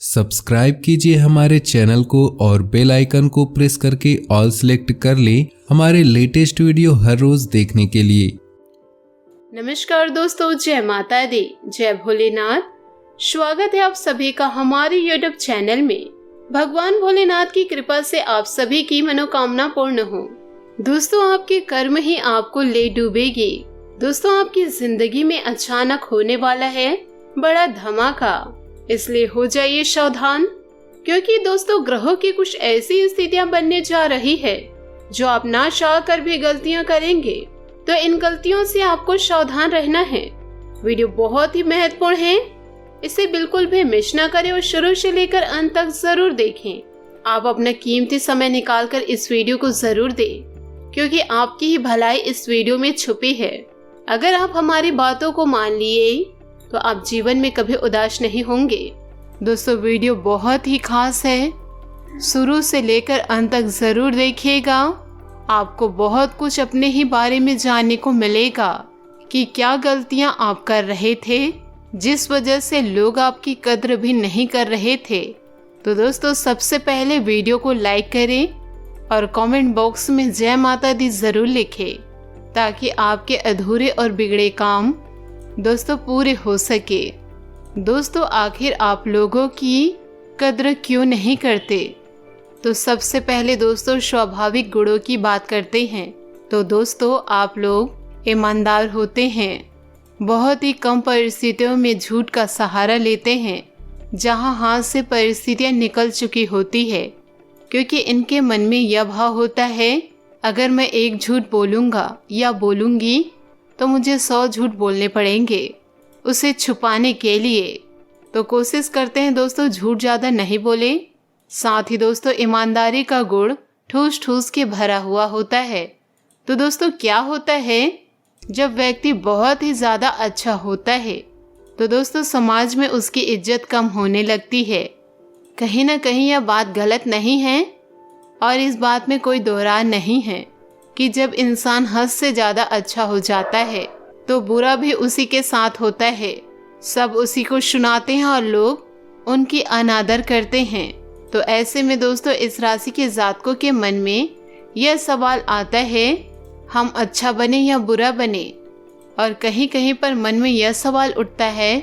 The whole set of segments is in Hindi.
सब्सक्राइब कीजिए हमारे चैनल को और बेल आइकन को प्रेस करके ऑल सेलेक्ट कर लें हमारे लेटेस्ट वीडियो हर रोज देखने के लिए। नमस्कार दोस्तों, जय माता दी, जय भोलेनाथ। स्वागत है आप सभी का हमारे यूट्यूब चैनल में। भगवान भोलेनाथ की कृपा से आप सभी की मनोकामना पूर्ण हो। दोस्तों, आपके कर्म ही आपको ले डूबेगी। दोस्तों, आपकी जिंदगी में अचानक होने वाला है बड़ा धमाका, इसलिए हो जाइए सावधान, क्योंकि दोस्तों ग्रहों की कुछ ऐसी स्थितियां बनने जा रही है जो आप ना चाह कर भी गलतियां करेंगे, तो इन गलतियों से आपको सावधान रहना है। वीडियो बहुत ही महत्वपूर्ण है, इसे बिल्कुल भी मिस ना करें और शुरू से लेकर अंत तक जरूर देखें। आप अपना कीमती समय निकाल कर इस वीडियो को जरूर दें, क्योंकि आपकी ही भलाई इस वीडियो में छुपी है। अगर आप हमारी बातों को मान लिए तो आप जीवन में कभी उदास नहीं होंगे। दोस्तों, वीडियो बहुत ही खास है, शुरू से लेकर अंत तक जरूर देखिएगा। आपको बहुत कुछ अपने ही बारे में जानने को मिलेगा कि क्या गलतियां आप कर रहे थे जिस वजह से लोग आपकी कद्र भी नहीं कर रहे थे। तो दोस्तों, सबसे पहले वीडियो को लाइक करें और कमेंट बॉक्स में जय माता दी जरूर लिखें, ताकि आपके अधूरे और बिगड़े काम दोस्तों पूरे हो सके। दोस्तों, आखिर आप लोगों की कद्र क्यों नहीं करते? तो सबसे पहले दोस्तों स्वाभाविक गुणों की बात करते हैं। तो दोस्तों, आप लोग ईमानदार होते हैं, बहुत ही कम परिस्थितियों में झूठ का सहारा लेते हैं जहां हाथ से परिस्थितियां निकल चुकी होती है, क्योंकि इनके मन में यह भाव होता है अगर मैं एक झूठ बोलूँगा या बोलूँगी तो मुझे 100 झूठ बोलने पड़ेंगे उसे छुपाने के लिए। तो कोशिश करते हैं दोस्तों झूठ ज़्यादा नहीं बोले। साथ ही दोस्तों ईमानदारी का गुण ठूस ठूस के भरा हुआ होता है। तो दोस्तों क्या होता है, जब व्यक्ति बहुत ही ज़्यादा अच्छा होता है तो दोस्तों समाज में उसकी इज्जत कम होने लगती है। कहीं ना कहीं यह बात गलत नहीं है और इस बात में कोई दोहरान नहीं है कि जब इंसान हद से ज़्यादा अच्छा हो जाता है तो बुरा भी उसी के साथ होता है। सब उसी को सुनाते हैं और लोग उनकी अनादर करते हैं। तो ऐसे में दोस्तों इस राशि के जातकों के मन में यह सवाल आता है, हम अच्छा बने या बुरा बने। और कहीं कहीं पर मन में यह सवाल उठता है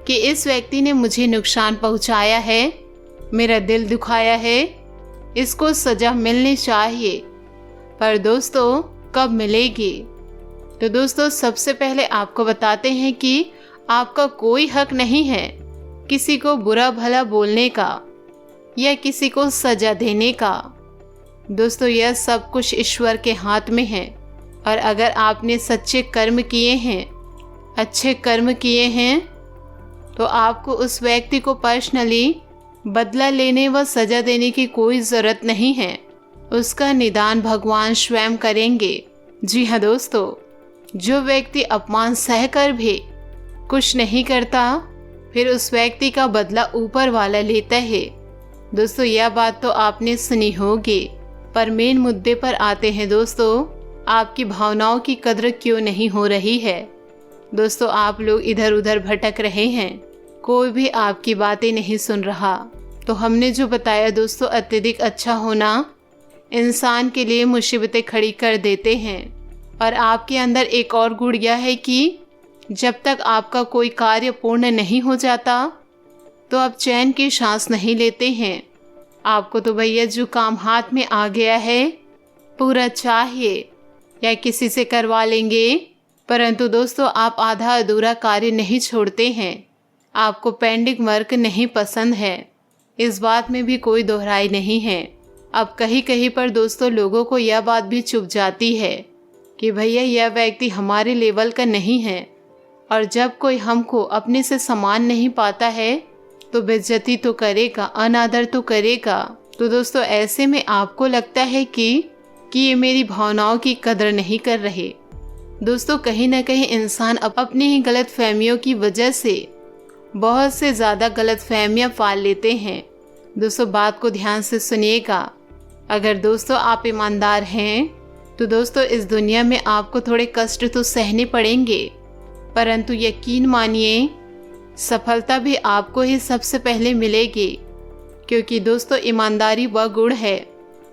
कि इस व्यक्ति ने मुझे नुकसान पहुंचाया है, मेरा दिल दुखाया है, इसको सजा मिलनी चाहिए, पर दोस्तों कब मिलेगी? तो दोस्तों सबसे पहले आपको बताते हैं कि आपका कोई हक नहीं है किसी को बुरा भला बोलने का या किसी को सजा देने का। दोस्तों यह सब कुछ ईश्वर के हाथ में है, और अगर आपने सच्चे कर्म किए हैं, अच्छे कर्म किए हैं, तो आपको उस व्यक्ति को पर्सनली बदला लेने व सजा देने की कोई ज़रूरत नहीं है। उसका निदान भगवान स्वयं करेंगे। जी हाँ दोस्तों, जो व्यक्ति अपमान सहकर भी कुछ नहीं करता, फिर उस व्यक्ति का बदला ऊपर वाला लेता है। दोस्तों यह बात तो आपने सुनी होगी, पर मेन मुद्दे पर आते हैं दोस्तों, आपकी भावनाओं की कद्र क्यों नहीं हो रही है। दोस्तों आप लोग इधर उधर भटक रहे हैं, कोई भी आपकी बातें नहीं सुन रहा। तो हमने जो बताया दोस्तों, अत्यधिक अच्छा होना इंसान के लिए मुसीबतें खड़ी कर देते हैं। और आपके अंदर एक और गुण यह है कि जब तक आपका कोई कार्य पूर्ण नहीं हो जाता तो आप चैन की सांस नहीं लेते हैं। आपको तो भैया जो काम हाथ में आ गया है पूरा चाहिए, या किसी से करवा लेंगे, परंतु दोस्तों आप आधा अधूरा कार्य नहीं छोड़ते हैं। आपको पेंडिंग वर्क नहीं पसंद है, इस बात में भी कोई दोहराई नहीं है। अब कहीं कहीं पर दोस्तों लोगों को यह बात भी चुभ जाती है कि भैया यह व्यक्ति हमारे लेवल का नहीं है, और जब कोई हमको अपने से समान नहीं पाता है तो बेइज्जती तो करेगा, अनादर तो करेगा। तो दोस्तों ऐसे में आपको लगता है कि ये मेरी भावनाओं की कदर नहीं कर रहे। दोस्तों कहीं ना कहीं इंसान अपनी ही गलत फहमियों की वजह से बहुत से ज़्यादा गलत फहमियाँ पाल लेते हैं। दोस्तों बात को ध्यान से सुनिएगा। अगर दोस्तों आप ईमानदार हैं तो दोस्तों इस दुनिया में आपको थोड़े कष्ट तो सहने पड़ेंगे, परंतु यकीन मानिए सफलता भी आपको ही सबसे पहले मिलेगी। क्योंकि दोस्तों ईमानदारी वह गुण है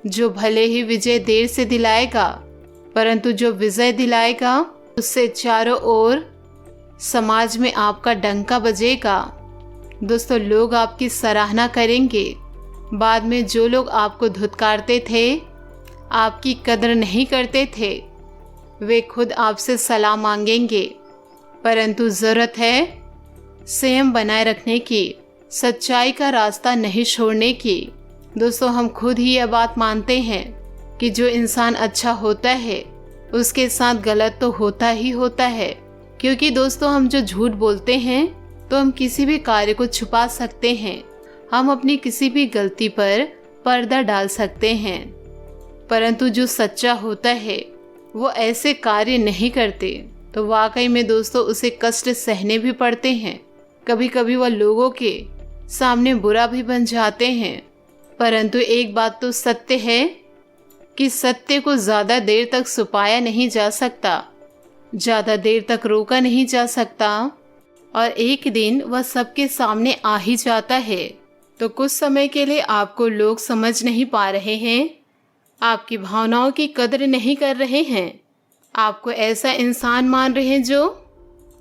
जो भले ही विजय देर से दिलाएगा, परंतु जो विजय दिलाएगा उससे चारों ओर समाज में आपका डंका बजेगा। दोस्तों लोग आपकी सराहना करेंगे। बाद में जो लोग आपको धुतकारते थे, आपकी कदर नहीं करते थे, वे खुद आपसे सलाह मांगेंगे। परंतु ज़रूरत है संयम बनाए रखने की, सच्चाई का रास्ता नहीं छोड़ने की। दोस्तों हम खुद ही यह बात मानते हैं कि जो इंसान अच्छा होता है उसके साथ गलत तो होता ही होता है, क्योंकि दोस्तों हम जो झूठ बोलते हैं तो हम किसी भी कार्य को छुपा सकते हैं, हम अपनी किसी भी गलती पर पर्दा डाल सकते हैं। परंतु जो सच्चा होता है वो ऐसे कार्य नहीं करते, तो वाकई में दोस्तों उसे कष्ट सहने भी पड़ते हैं। कभी कभी वह लोगों के सामने बुरा भी बन जाते हैं। परंतु एक बात तो सत्य है कि सत्य को ज़्यादा देर तक छुपाया नहीं जा सकता, ज़्यादा देर तक रोका नहीं जा सकता, और एक दिन वह सबके सामने आ ही जाता है। तो कुछ समय के लिए आपको लोग समझ नहीं पा रहे हैं, आपकी भावनाओं की कदर नहीं कर रहे हैं, आपको ऐसा इंसान मान रहे हैं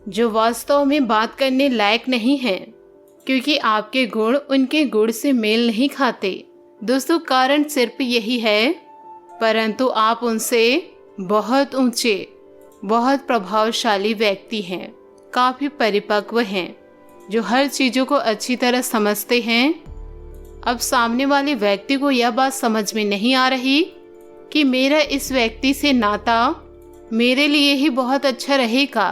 जो वास्तव में बात करने लायक नहीं है, क्योंकि आपके गुण उनके गुण से मेल नहीं खाते। दोस्तों कारण सिर्फ यही है, परंतु आप उनसे बहुत ऊंचे, बहुत प्रभावशाली व्यक्ति हैं, काफ़ी परिपक्व हैं, जो हर चीज़ों को अच्छी तरह समझते हैं। अब सामने वाले व्यक्ति को यह बात समझ में नहीं आ रही कि मेरा इस व्यक्ति से नाता मेरे लिए ही बहुत अच्छा रहेगा,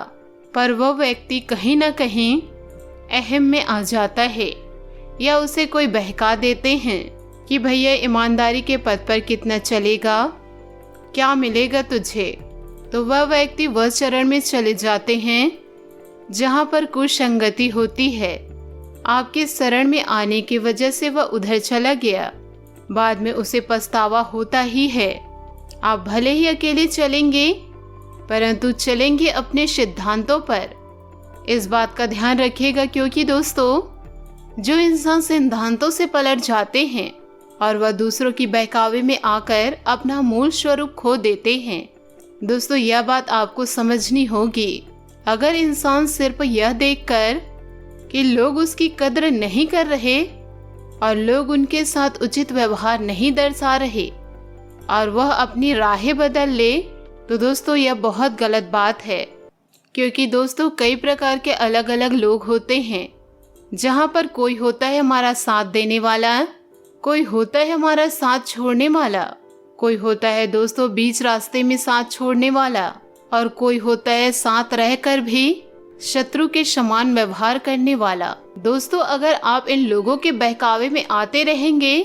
पर वह व्यक्ति कहीं ना कहीं अहम में आ जाता है, या उसे कोई बहका देते हैं कि भैया ईमानदारी के पथ पर कितना चलेगा, क्या मिलेगा तुझे। तो वह व्यक्ति वह चरण में चले जाते हैं जहाँ पर कुसंगति होती है। आपके शरण में आने की वजह से वह उधर चला गया, बाद में उसे पछतावा होता ही है। आप भले ही अकेले चलेंगे, परंतु चलेंगे अपने सिद्धांतों पर। इस बात का ध्यान रखिएगा, क्योंकि दोस्तों जो इंसान सिद्धांतों से पलट जाते हैं और वह दूसरों की बहकावे में आकर अपना मूल स्वरूप खो देते हैं। दोस्तों यह बात आपको समझनी होगी। अगर इंसान सिर्फ यह देखकर कि लोग उसकी कद्र नहीं कर रहे और लोग उनके साथ उचित व्यवहार नहीं दर्शा रहे और वह अपनी राहें बदल ले, तो दोस्तों यह बहुत गलत बात है। क्योंकि दोस्तों कई प्रकार के अलग अलग लोग होते हैं, जहाँ पर कोई होता है हमारा साथ देने वाला, कोई होता है हमारा साथ छोड़ने वाला, कोई होता है दोस्तों बीच रास्ते में साथ छोड़ने वाला, और कोई होता है साथ रहकर भी शत्रु के समान व्यवहार करने वाला। दोस्तों अगर आप इन लोगों के बहकावे में आते रहेंगे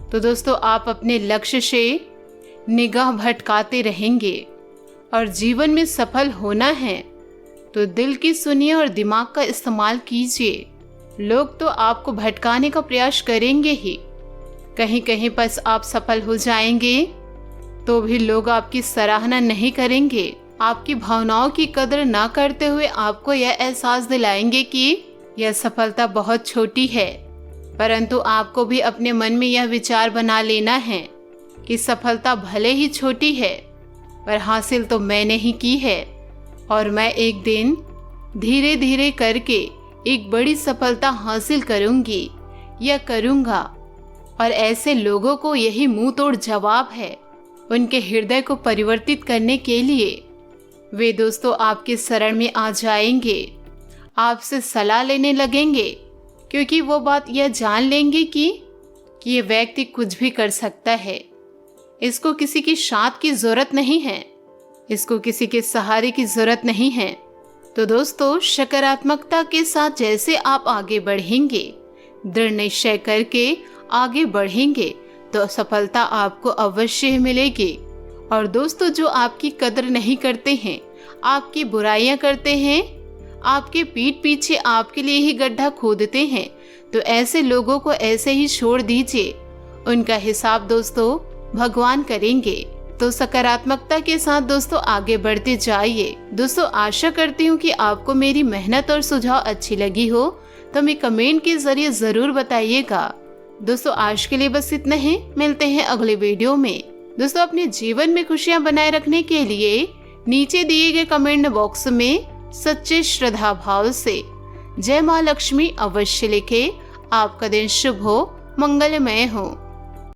तो दोस्तों आप अपने लक्ष्य से निगाह भटकाते रहेंगे। और जीवन में सफल होना है तो दिल की सुनिए और दिमाग का इस्तेमाल कीजिए। लोग तो आपको भटकाने का प्रयास करेंगे ही, कहीं कहीं पर आप सफल हो जाएंगे तो भी लोग आपकी सराहना नहीं करेंगे, आपकी भावनाओं की कदर ना करते हुए आपको यह एहसास दिलाएंगे कि यह सफलता बहुत छोटी है। परंतु आपको भी अपने मन में यह विचार बना लेना है कि सफलता भले ही छोटी है, पर हासिल तो मैंने ही की है, और मैं एक दिन धीरे धीरे करके एक बड़ी सफलता हासिल करूंगी या करूंगा। और ऐसे लोगों को यही मुंह तोड़ जवाब है उनके हृदय को परिवर्तित करने के लिए। वे दोस्तों आपके शरण में आ जाएंगे, आपसे सलाह लेने लगेंगे, क्योंकि वो बात यह जान लेंगे कि ये व्यक्ति कुछ भी कर सकता है, इसको किसी की साथ की जरूरत नहीं है, इसको किसी के सहारे की जरूरत नहीं है। तो दोस्तों सकारात्मकता के साथ जैसे आप आगे बढ़ेंगे, दृढ़ निश्चय करके आगे बढ़ेंगे, तो सफलता आपको अवश्य मिलेगी। और दोस्तों जो आपकी कदर नहीं करते हैं, आपकी बुराइयां करते हैं, आपके पीठ पीछे आपके लिए ही गड्ढा खोदते हैं, तो ऐसे लोगों को ऐसे ही छोड़ दीजिए। उनका हिसाब दोस्तों भगवान करेंगे। तो सकारात्मकता के साथ दोस्तों आगे बढ़ते जाइए। दोस्तों आशा करती हूँ कि आपको मेरी मेहनत और सुझाव अच्छी लगी हो, तो हमें कमेंट के जरिए ज़रूर बताइएगा। दोस्तों आज के लिए बस इतना ही, मिलते हैं अगले वीडियो में। दोस्तों अपने जीवन में खुशियां बनाए रखने के लिए नीचे दिए गए कमेंट बॉक्स में सच्चे श्रद्धा भाव से जय माँ लक्ष्मी अवश्य लिखे। आपका दिन शुभ हो, मंगलमय हो।